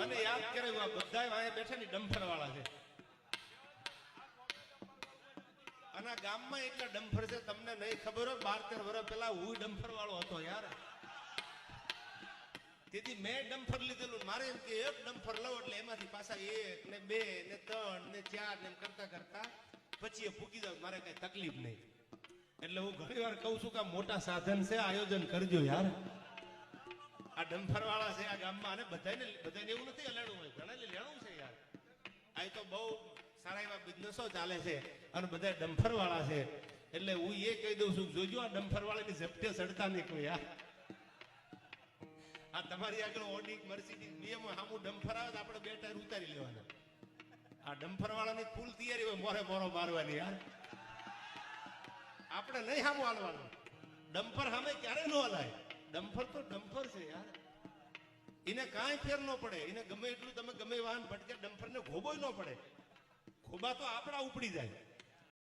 મને યાદ કરાવ્યું આ બધા અહીંયા બેઠા ને ડમ્ફર વાળા છે અને આ ગામમાં એટલા ડમ્ફર છે તમને નહીં ખબર હોય 12-13 વર્ષ પહેલા હું ડમ્ફર વાળો હતો યાર તેથી મેં ડમ્ફર લીધેલું મારે એમ કે એક ડમ્ફર લઉં એટલે એમાંથી પાછા 1 ને 2 ને 3 ને 4 ને એમ કરતા કરતા પછી એ ફૂકી જાવ મારે કઈ તકલીફ નહીં એટલે હું ઘણી વાર કહું છું કે આ મોટા સાધન છે આયોજન કરજો યાર આ ડમ્ફર વાળા છે આ ગામમાં અને બધાને એવું નથી લેણું હોય ઘણા લેણું છે યાર આ તો બહુ સારા એવા બિઝનેસો ચાલે છે અને બધા ડમ્ફર વાળા છે એટલે હું એ કહી દઉં છું જોજો આ ડમ્ફર વાળાની ઝપટે ચડતા નહીં કોઈ યાર આ તમારી આગળ ઓડી મર્સિડીઝ બીએમ સામું ડમ્ફર આવે તો આપણે 2 ટાયર ઉતારી લેવાના આ ડમ્ફર વાળાની ફૂલ તૈયારી હોય મોરે મોરો મારવાની યાર આપણે નહીં સામું હાલવાનું ડમ્ફર સામે ક્યારે ન હલાય ડમ્ફર તો ડમ્ફર છે યાર એને કાંઈ ફેર ન પડે એને ગમે એટલું તમે ગમે વાહન ભટકે ડમ્ફરને ખોબોય ન પડે ખોબા તો આપણા ઉપડી જાય